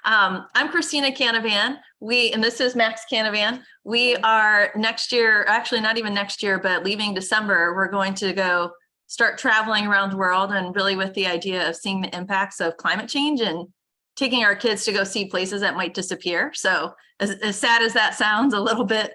I'm Christina Canavan. And this is Max Canavan. We are next year, actually not even next year, but leaving December, we're going to go start traveling around the world, and really with the idea of seeing the impacts of climate change and taking our kids to go see places that might disappear. So as sad as that sounds a little bit,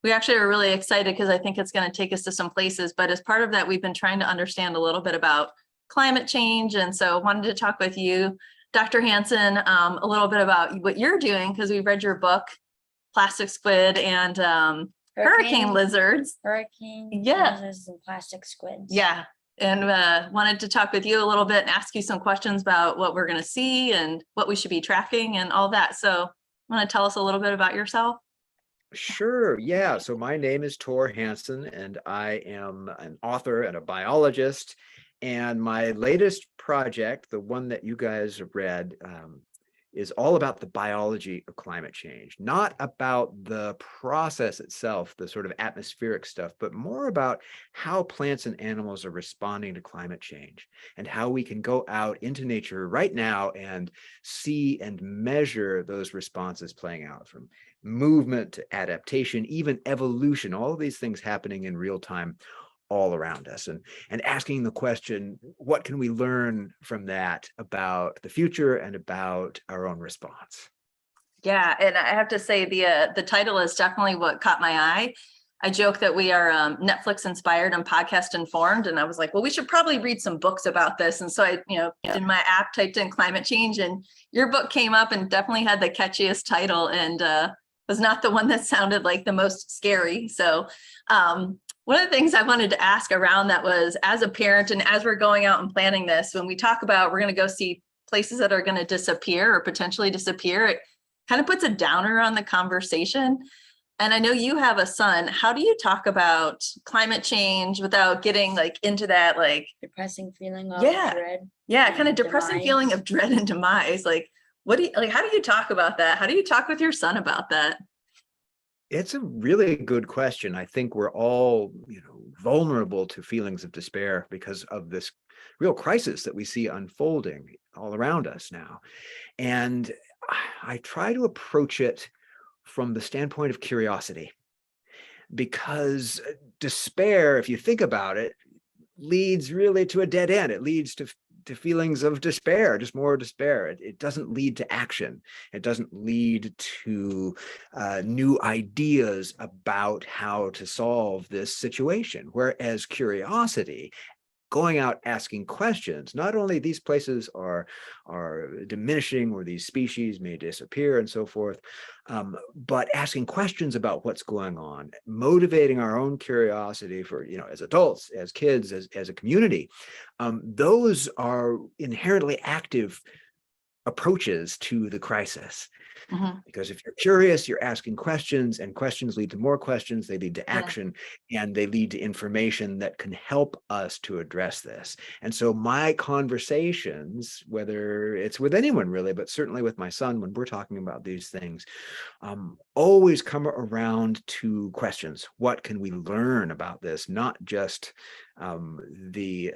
we actually are really excited because I think it's going to take us to some places. But as part of that, we've been trying to understand a little bit about climate change. And so wanted to talk with you, Dr. Hanson, a little bit about what you're doing, because we read your book, Plastic Squid and Hurricane Lizards. Lizards and Plastic Squids. Yeah. And wanted to talk with you a little bit and ask you some questions about what we're going to see and what we should be tracking and all that. So want to tell us a little bit about yourself? Sure. Yeah. So my name is Thor Hanson, and I am an author and a biologist. And my latest project, the one that you guys have read, is all about the biology of climate change, not about the process itself, the sort of atmospheric stuff, but more about how plants and animals are responding to climate change and how we can go out into nature right now and see and measure those responses playing out, from movement to adaptation, even evolution, all of these things happening in real time all around us, and asking the question, what can we learn from that about the future and about our own response? Yeah, and I have to say the title is definitely what caught my eye. I joke that we are Netflix inspired and podcast informed, and I was like, well, we should probably read some books about this. And so I, in my app typed in climate change, and your book came up and definitely had the catchiest title, and was not the one that sounded like the most scary. So one of the things I wanted to ask around that was, as a parent and as we're going out and planning this, when we talk about we're going to go see places that are going to disappear or potentially disappear, it kind of puts a downer on the conversation. And I know you have a son. How do you talk about climate change without getting like into that like depressing feeling of dread? Yeah, kind of depressing feeling of dread and demise. Like, how do you talk about that? How do you talk with your son about that? It's a really good question. I think we're all, vulnerable to feelings of despair because of this real crisis that we see unfolding all around us now. And I try to approach it from the standpoint of curiosity, because despair, if you think about it, leads really to a dead end. It leads to feelings of despair, just more despair. It doesn't lead to action. It doesn't lead to new ideas about how to solve this situation. Whereas curiosity, going out asking questions, not only these places are diminishing or these species may disappear and so forth, but asking questions about what's going on, motivating our own curiosity for, as adults, as kids, as a community, those are inherently active approaches to the crisis. Mm-hmm. Because if you're curious, you're asking questions, and questions lead to more questions, they lead to action, and they lead to information that can help us to address this. And so my conversations, whether it's with anyone really, but certainly with my son, when we're talking about these things, always come around to questions. What can we learn about this? Not just the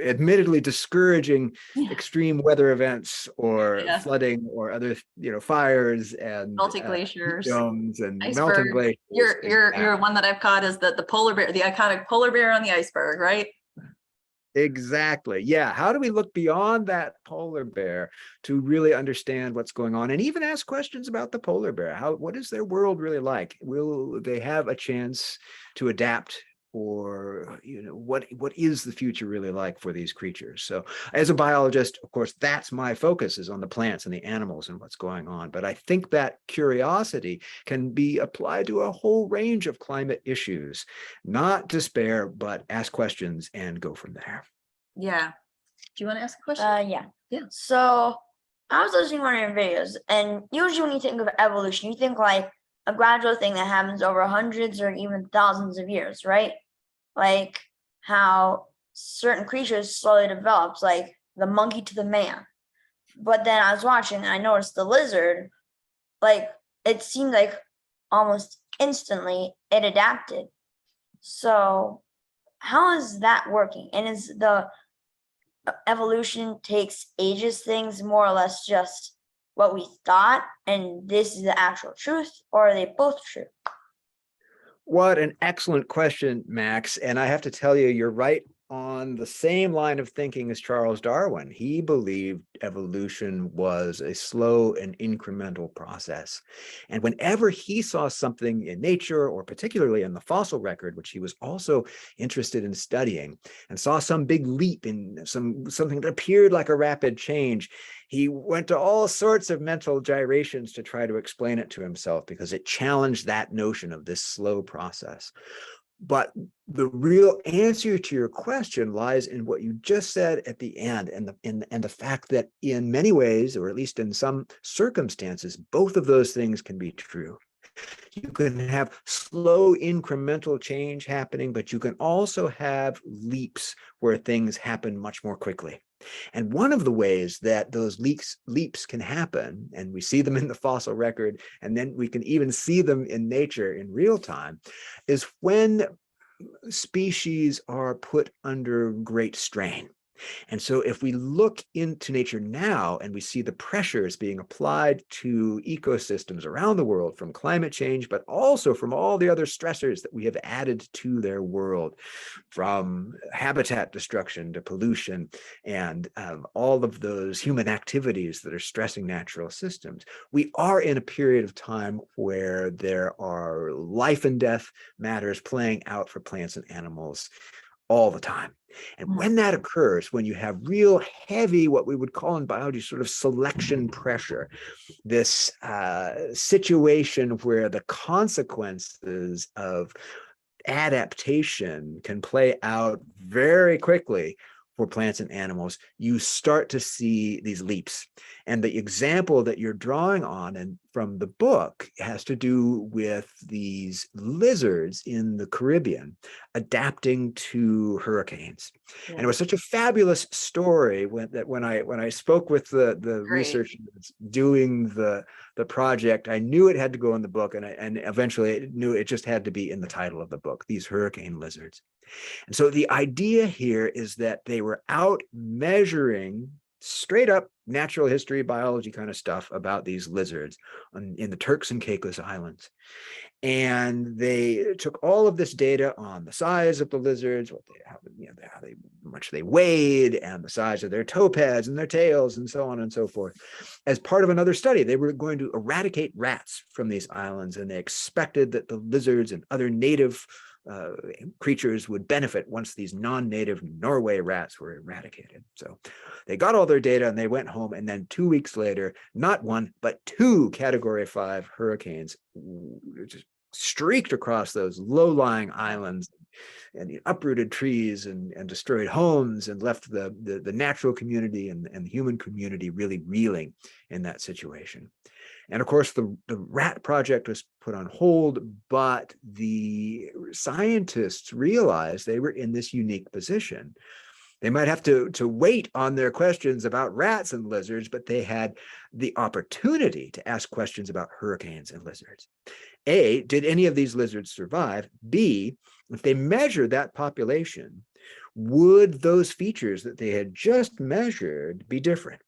admittedly discouraging extreme weather events or flooding or other fires and melting glaciers, domes and iceberg. melting glaciers. Your one that I've caught is the polar bear, the iconic polar bear on the iceberg, right? Exactly. Yeah. How do we look beyond that polar bear to really understand what's going on, and even ask questions about the polar bear? What is their world really like? Will they have a chance to adapt? Or, what is the future really like for these creatures? So as a biologist, of course, that's my focus, is on the plants and the animals and what's going on. But I think that curiosity can be applied to a whole range of climate issues. Not despair, but ask questions and go from there. Yeah. Do you want to ask a question? Yeah. So I was listening to one of your videos, and usually when you think of evolution, you think like a gradual thing that happens over hundreds or even thousands of years, right? Like how certain creatures slowly develops, like the monkey to the man. But then I was watching and I noticed the lizard, like it seemed like almost instantly it adapted. So how is that working? And is the evolution takes ages things more or less just what we thought and this is the actual truth, or are they both true? What an excellent question, Max. And I have to tell you, you're right on the same line of thinking as Charles Darwin. He believed evolution was a slow and incremental process. And whenever he saw something in nature, or particularly in the fossil record, which he was also interested in studying, and saw some big leap in something that appeared like a rapid change, he went to all sorts of mental gyrations to try to explain it to himself, because it challenged that notion of this slow process. But the real answer to your question lies in what you just said at the end, and the fact that in many ways, or at least in some circumstances, both of those things can be true. You can have slow incremental change happening, but you can also have leaps where things happen much more quickly. And one of the ways that those leaps can happen, and we see them in the fossil record, and then we can even see them in nature in real time, is when species are put under great strain. And so if we look into nature now and we see the pressures being applied to ecosystems around the world from climate change, but also from all the other stressors that we have added to their world, from habitat destruction to pollution and all of those human activities that are stressing natural systems, we are in a period of time where there are life and death matters playing out for plants and animals all the time. And when that occurs, when you have real heavy, what we would call in biology, sort of selection pressure, this situation where the consequences of adaptation can play out very quickly for plants and animals, you start to see these leaps. And the example that you're drawing on and from the book has to do with these lizards in the Caribbean adapting to hurricanes. Yeah. And it was such a fabulous story when I spoke with the researchers doing the project, I knew it had to go in the book, and eventually I knew it just had to be in the title of the book, these hurricane lizards. And so the idea here is that they were out measuring straight up natural history, biology kind of stuff about these lizards in the Turks and Caicos Islands. And they took all of this data on the size of the lizards, how much they weighed, and the size of their toe pads and their tails, and so on and so forth. As part of another study, they were going to eradicate rats from these islands, and they expected that the lizards and other native creatures would benefit once these non-native Norway rats were eradicated. So they got all their data and they went home, and then 2 weeks later, not one, but two Category 5 hurricanes just streaked across those low-lying islands and uprooted trees and destroyed homes and left the natural community and the human community really reeling in that situation. And of course, the rat project was put on hold, but the scientists realized they were in this unique position. They might have to wait on their questions about rats and lizards, but they had the opportunity to ask questions about hurricanes and lizards. A, did any of these lizards survive? B, if they measured that population, would those features that they had just measured be different?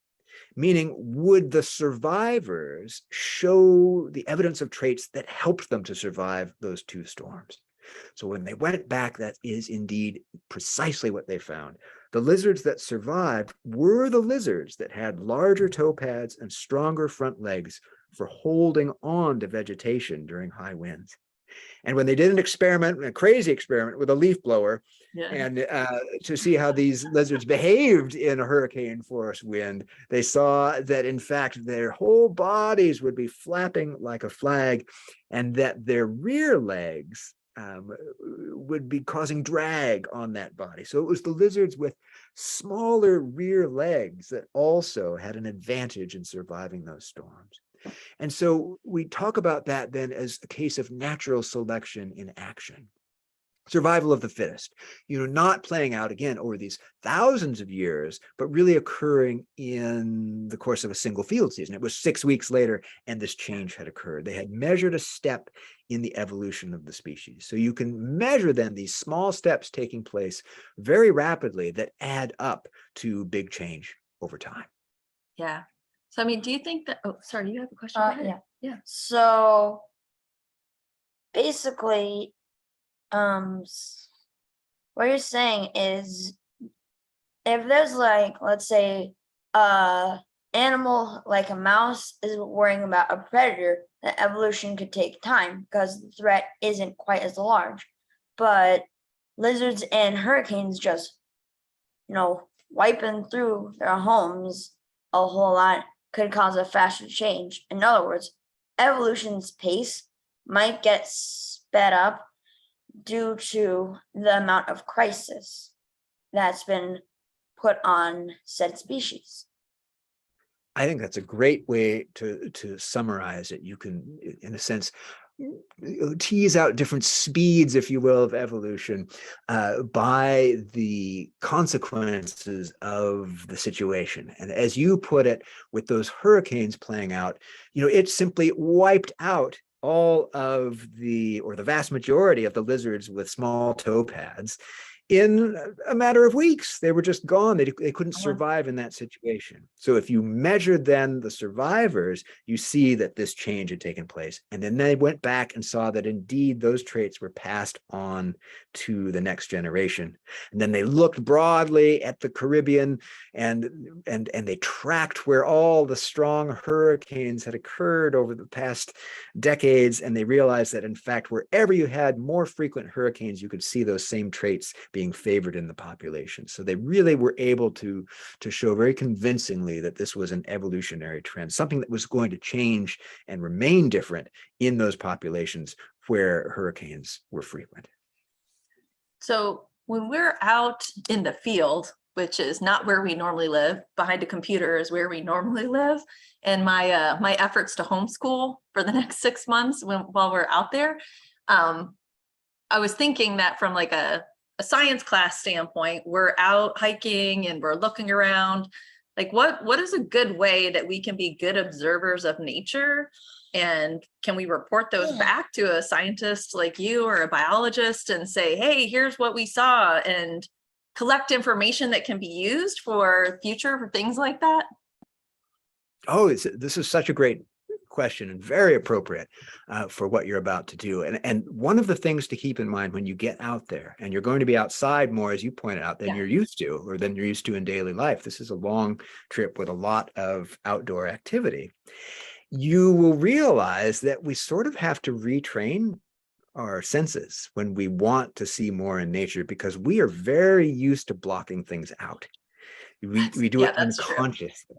Meaning, would the survivors show the evidence of traits that helped them to survive those two storms? So when they went back, that is indeed precisely what they found. The lizards that survived were the lizards that had larger toe pads and stronger front legs for holding on to vegetation during high winds. And when they did an experiment, a crazy experiment with a leaf blower, and to see how these lizards behaved in a hurricane force wind, they saw that in fact their whole bodies would be flapping like a flag, and that their rear legs would be causing drag on that body. So it was the lizards with smaller rear legs that also had an advantage in surviving those storms. And so we talk about that then as a case of natural selection in action. Survival of the fittest, not playing out again over these thousands of years, but really occurring in the course of a single field season. It was 6 weeks later, and this change had occurred. They had measured a step in the evolution of the species. So you can measure then these small steps taking place very rapidly that add up to big change over time. Yeah. So, I mean, do you think that, oh, sorry, you have a question? Go ahead. Yeah. Yeah. So basically, what you're saying is if there's like, let's say, animal like a mouse is worrying about a predator, the evolution could take time because the threat isn't quite as large. But lizards and hurricanes just, wiping through their homes a whole lot could cause a faster change. In other words, evolution's pace might get sped up due to the amount of crisis that's been put on said species. I think that's a great way to summarize it. You can, in a sense, tease out different speeds, if you will, of evolution by the consequences of the situation. And as you put it, with those hurricanes playing out, it simply wiped out all of or the vast majority of the lizards with small toe pads in a matter of weeks. They were just gone. They couldn't survive in that situation. So if you measured then the survivors, you see that this change had taken place. And then they went back and saw that indeed those traits were passed on to the next generation. And then they looked broadly at the Caribbean and they tracked where all the strong hurricanes had occurred over the past decades. And they realized that in fact, wherever you had more frequent hurricanes, you could see those same traits being favored in the population. So they really were able to show very convincingly that this was an evolutionary trend, something that was going to change and remain different in those populations where hurricanes were frequent. So when we're out in the field, which is not where we normally live, behind a computer is where we normally live, and my my efforts to homeschool for the next 6 months while we're out there, I was thinking that from like a science class standpoint, we're out hiking and we're looking around. Like what is a good way that we can be good observers of nature? And can we report those back to a scientist like you or a biologist and say, hey, here's what we saw, and collect information that can be used for future for things like that? Oh, this is such a great question and very appropriate for what you're about to do. And one of the things to keep in mind when you get out there, and you're going to be outside more, as you pointed out, than you're used to, or than you're used to in daily life. This is a long trip with a lot of outdoor activity. You will realize that we sort of have to retrain our senses when we want to see more in nature, because we are very used to blocking things out. We do it unconsciously.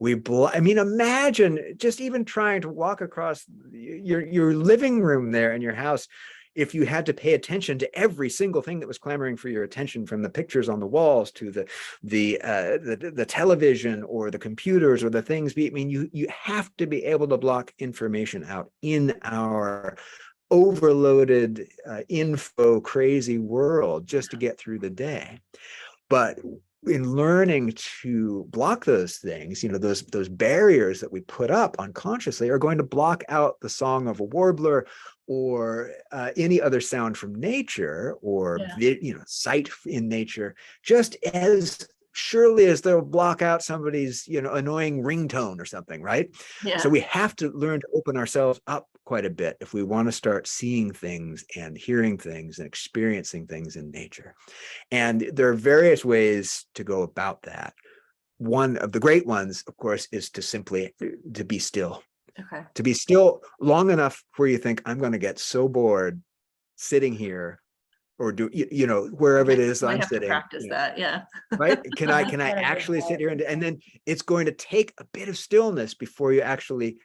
I mean, imagine just even trying to walk across your living room there in your house. If you had to pay attention to every single thing that was clamoring for your attention, from the pictures on the walls to the television or the computers or the things, I mean, you have to be able to block information out in our overloaded info crazy world just to get through the day. But in learning to block those things, those barriers that we put up unconsciously are going to block out the song of a warbler or any other sound from nature, or sight in nature, just as surely as they'll block out somebody's annoying ringtone or something, right? So we have to learn to open ourselves up quite a bit if we want to start seeing things and hearing things and experiencing things in nature. And there are various ways to go about that. One of the great ones, of course, is to be still. Okay. To be still long enough where you think, I'm going to get so bored sitting here, or wherever it is I'm sitting. To practice that, right? Can I actually sit here and then it's going to take a bit of stillness before you actually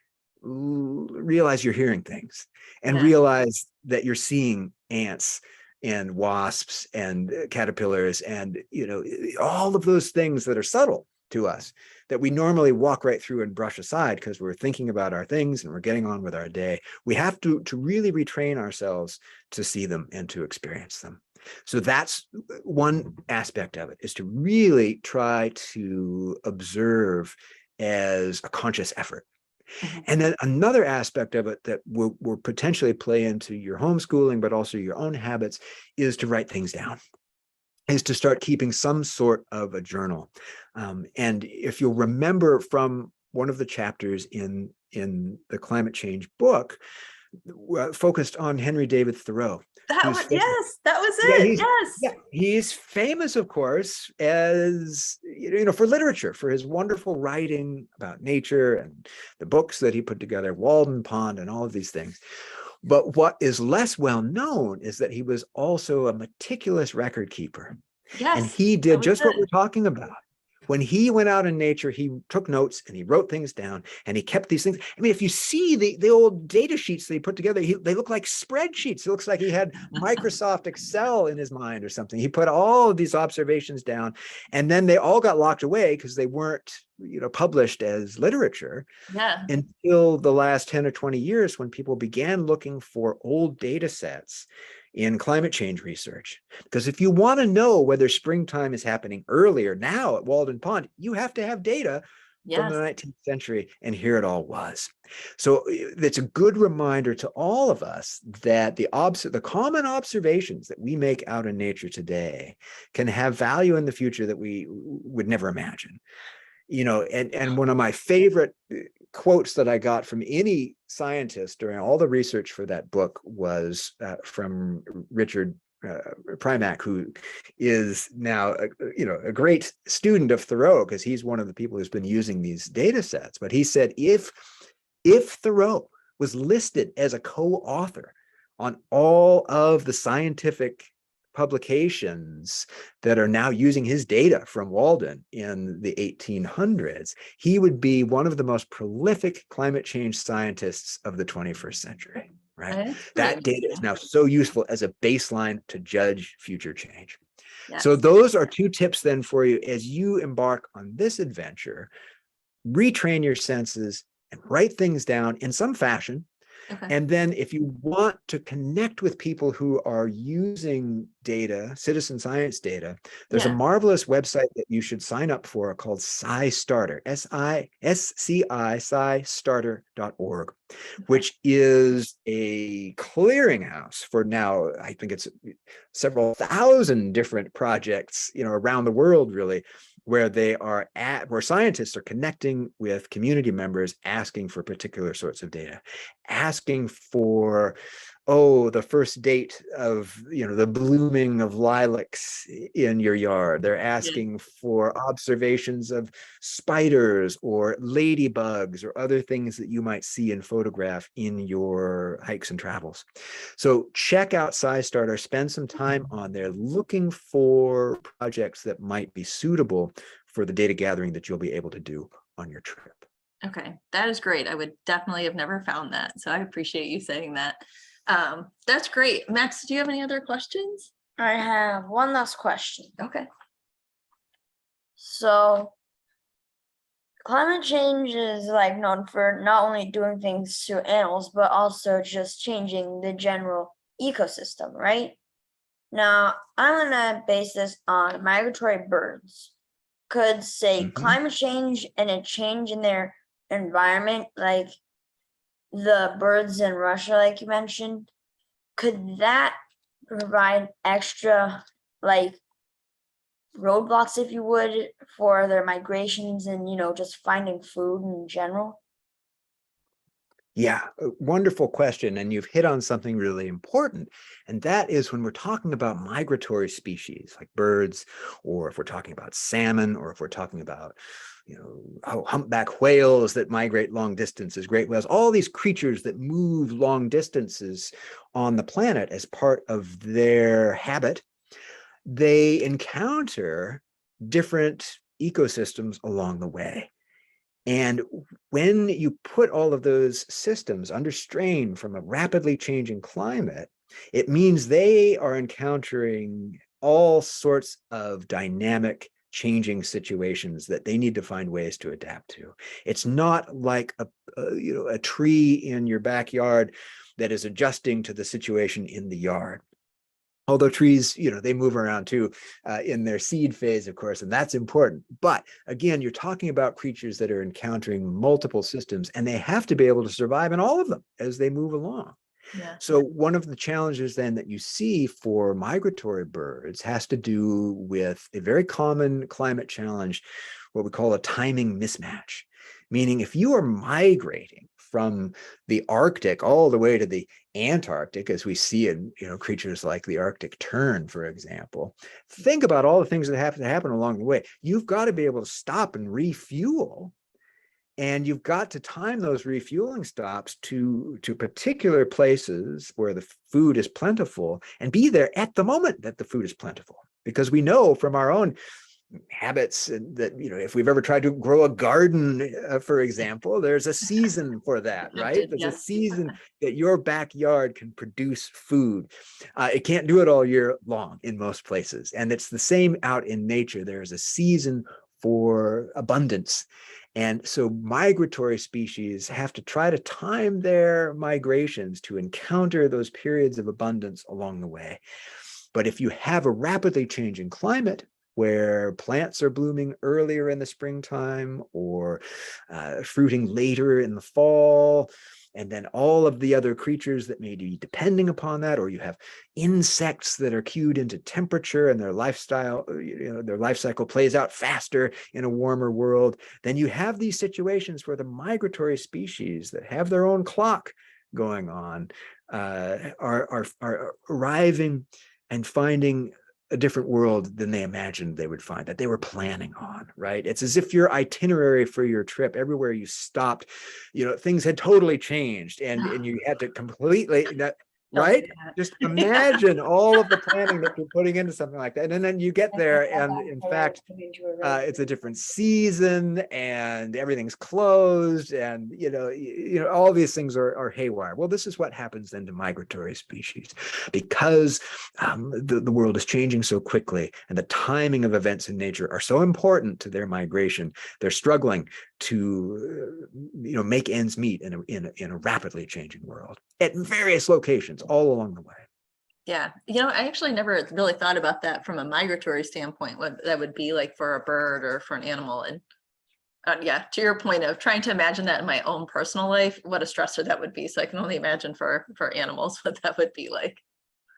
realize you're hearing things, and realize that you're seeing ants and wasps and caterpillars and all of those things that are subtle to us that we normally walk right through and brush aside because we're thinking about our things and we're getting on with our day. We have to really retrain ourselves to see them and to experience them. So that's one aspect of it, is to really try to observe as a conscious effort. And then another aspect of it that will potentially play into your homeschooling, but also your own habits, is to write things down, is to start keeping some sort of a journal. And if you'll remember from one of the chapters in the climate change book focused on Henry David Thoreau. That was, yes, that was Yeah, it. Yes. he's famous, of course, as for literature, for his wonderful writing about nature and the books that he put together, Walden Pond and all of these things. But what is less well known is that he was also a meticulous record keeper. Yes. And he did just what we're talking about. When he went out in nature, he took notes and he wrote things down and he kept these things. I mean, if you see the old data sheets that he put together, they look like spreadsheets. It looks like he had Microsoft Excel in his mind or something. He put all of these observations down, and then they all got locked away because they weren't, published as literature. Yeah. Until the last 10 or 20 years, when people began looking for old data sets in climate change research. Because if you want to know whether springtime is happening earlier now at Walden Pond, you have to have data from the 19th century, and here it all was. So it's a good reminder to all of us that the common observations that we make out in nature today can have value in the future that we would never imagine. And one of my favorite quotes that I got from any scientist during all the research for that book was from Richard Primack, who is now a great student of Thoreau, because he's one of the people who's been using these data sets. But he said if Thoreau was listed as a co-author on all of the scientific publications that are now using his data from Walden in the 1800s, he would be one of the most prolific climate change scientists of the 21st century, right? That data is now so useful as a baseline to judge future change. Yes. So those are two tips then for you as you embark on this adventure. Retrain your senses and write things down in some fashion. Okay. And then if you want to connect with people who are using data, citizen science data, there's a marvelous website that you should sign up for called SciStarter, SciStarter.org, which is a clearinghouse for now, I think it's several thousand different projects, around the world, really, where where scientists are connecting with community members, asking for particular sorts of data, asking for, the first date of, the blooming of lilacs in your yard. They're asking for observations of spiders or ladybugs or other things that you might see and photograph in your hikes and travels. So check out SciStarter, spend some time on there looking for projects that might be suitable for the data gathering that you'll be able to do on your trip. Okay, that is great. I would definitely have never found that. So I appreciate you saying that. That's great. Max, do you have any other questions? I have one last question. Okay. So climate change is known for not only doing things to animals, but also just changing the general ecosystem, right? Now, I'm gonna base this on migratory birds. Could say climate change and a change in their environment, like the birds in Russia, like you mentioned, could that provide extra roadblocks, if you would, for their migrations and just finding food in general? Yeah, wonderful question. And you've hit on something really important. And that is when we're talking about migratory species like birds, or if we're talking about salmon, or if we're talking about, humpback whales that migrate long distances, great whales, all these creatures that move long distances on the planet as part of their habit, they encounter different ecosystems along the way. And when you put all of those systems under strain from a rapidly changing climate, it means they are encountering all sorts of dynamic changing situations that they need to find ways to adapt to. It's not like a tree in your backyard that is adjusting to the situation in the yard. Although trees, they move around too in their seed phase, of course, and that's important. But again, you're talking about creatures that are encountering multiple systems, and they have to be able to survive in all of them as they move along. Yeah. So one of the challenges then that you see for migratory birds has to do with a very common climate challenge, what we call a timing mismatch. Meaning if you are migrating from the Arctic all the way to the Antarctic, as we see in creatures like the Arctic tern, for example, think about all the things that have to happen along the way. You've got to be able to stop and refuel. And you've got to time those refueling stops to particular places where the food is plentiful and be there at the moment that the food is plentiful. Because we know from our own habits that, if we've ever tried to grow a garden, for example, there's a season for that, right? There's a season that your backyard can produce food. It can't do it all year long in most places. And it's the same out in nature. There's a season for abundance. And so migratory species have to try to time their migrations to encounter those periods of abundance along the way. But if you have a rapidly changing climate where plants are blooming earlier in the springtime or fruiting later in the fall, and then all of the other creatures that may be depending upon that, or you have insects that are cued into temperature and their lifestyle, their life cycle plays out faster in a warmer world, then you have these situations where the migratory species that have their own clock going on are arriving and finding a different world than they imagined they would find, that they were planning on, right? It's as if your itinerary for your trip, everywhere you stopped, things had totally changed and you had to completely, right? Just imagine all of the planning that you're putting into something like that. And then you get there and in fact, it's a different season and everything's closed and, all these things are haywire. Well, this is what happens then to migratory species because the world is changing so quickly and the timing of events in nature are so important to their migration. They're struggling to, make ends meet in a rapidly changing world at various locations all along the way. Yeah. I actually never really thought about that from a migratory standpoint, what that would be like for a bird or for an animal. And to your point of trying to imagine that in my own personal life, what a stressor that would be. So I can only imagine for animals what that would be like.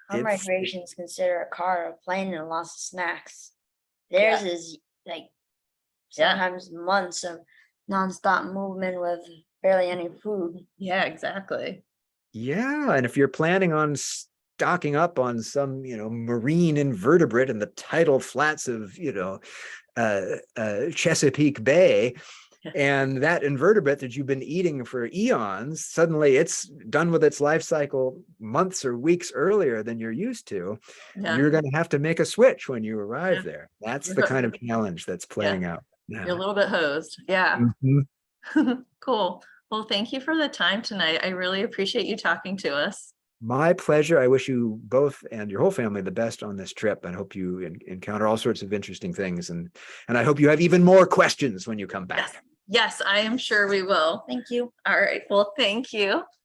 Our migrations consider a car, a plane, and lots of snacks. Theirs is like sometimes months of nonstop movement with barely any food. Yeah, exactly. Yeah. And if you're planning on stocking up on some, marine invertebrate in the tidal flats of, Chesapeake Bay, and that invertebrate that you've been eating for eons, suddenly it's done with its life cycle months or weeks earlier than you're used to. You're going to have to make a switch when you arrive there. That's the kind of challenge that's playing out now. You're a little bit hosed. Yeah. Mm-hmm. Cool. Well, thank you for the time tonight. I really appreciate you talking to us. My pleasure. I wish you both and your whole family the best on this trip. I hope you encounter all sorts of interesting things. And I hope you have even more questions when you come back. Yes, I am sure we will. Thank you. All right. Well, thank you.